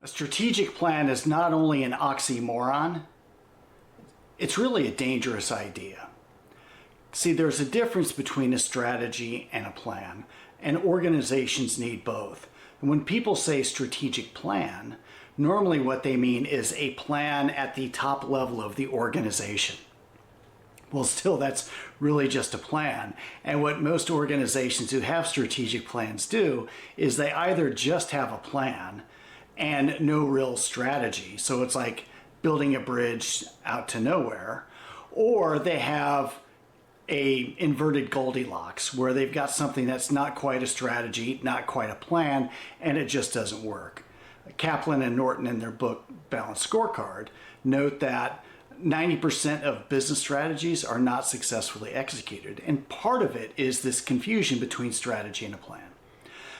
A strategic plan is not only an oxymoron, it's really a dangerous idea. See, there's a difference between a strategy and a plan, and organizations need both. And when people say strategic plan, normally what they mean is a plan at the top level of the organization. Well, still, that's really just a plan. And what most organizations who have strategic plans do is they either just have a plan and no real strategy. So it's like building a bridge out to nowhere, or they have a inverted Goldilocks where they've got something that's not quite a strategy, not quite a plan, and it just doesn't work. Kaplan and Norton in their book Balanced Scorecard note that 90% of business strategies are not successfully executed, and part of it is this confusion between strategy and a plan.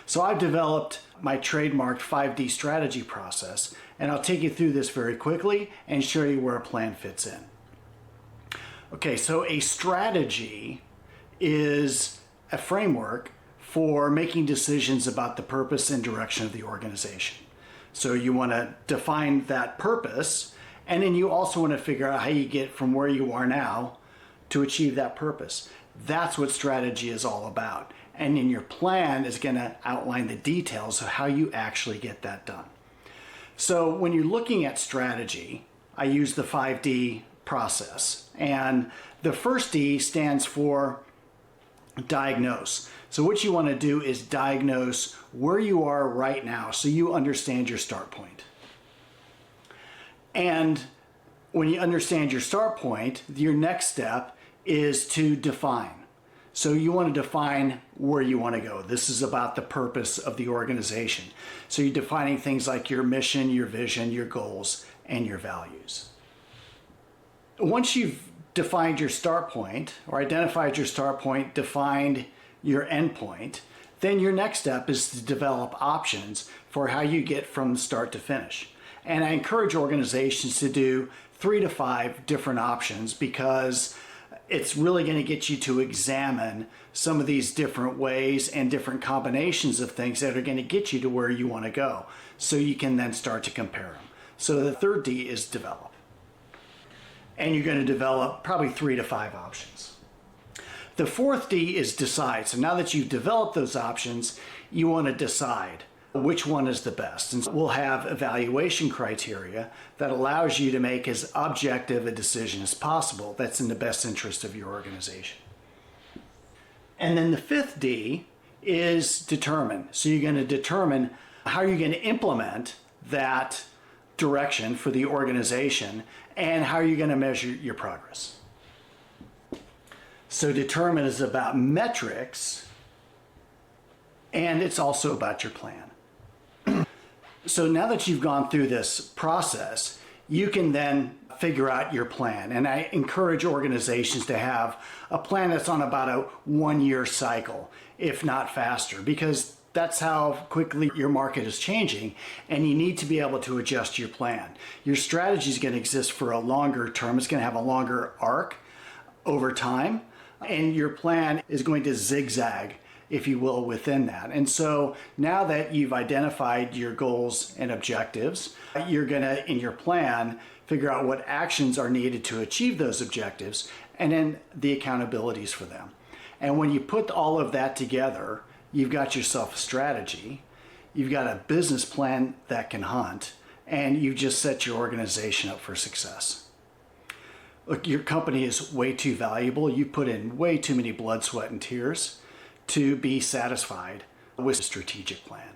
So I've developed my trademarked 5D strategy process, and I'll take you through this very quickly and show you where a plan fits in. Okay, so a strategy is a framework for making decisions about the purpose and direction of the organization. So you want to define that purpose, and then you also want to figure out how you get from where you are now to achieve that purpose. That's what strategy is all about. And then your plan is going to outline the details of how you actually get that done. So when you're looking at strategy, I use the 5D process. And the first D stands for diagnose. So what you want to do is diagnose where you are right now so you understand your start point. And when you understand your start point, your next step is to define. So you want to define where you want to go. This is about the purpose of the organization. So you're defining things like your mission, your vision, your goals, and your values. Once you've defined your start point, or identified your start point, defined your end point, then your next step is to develop options for how you get from start to finish. And I encourage organizations to do 3 to 5 different options, because it's really going to get you to examine some of these different ways and different combinations of things that are going to get you to where you want to go, so you can then start to compare them. So the third D is develop. And you're going to develop probably 3 to 5 options. The fourth D is decide. So now that you've developed those options, you want to decide which one is the best. And we'll have evaluation criteria that allows you to make as objective a decision as possible that's in the best interest of your organization. And then the fifth D is determine. So you're going to determine how you're going to implement that direction for the organization and how you're going to measure your progress. So determine is about metrics, and it's also about your plan. So now that you've gone through this process, you can then figure out your plan. And I encourage organizations to have a plan that's on about a 1-year cycle, if not faster, because that's how quickly your market is changing, and you need to be able to adjust your plan. Your strategy is going to exist for a longer term. It's going to have a longer arc over time, and your plan is going to zigzag, if you will, within that. And so now that you've identified your goals and objectives, you're going to, in your plan, figure out what actions are needed to achieve those objectives, and then the accountabilities for them. And when you put all of that together, you've got yourself a strategy, you've got a business plan that can hunt, and you've just set your organization up for success. Look, your company is way too valuable. You put in way too many blood, sweat, and tears to be satisfied with a strategic plan.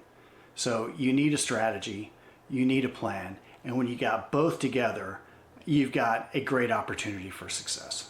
So you need a strategy, you need a plan, and when you got both together, you've got a great opportunity for success.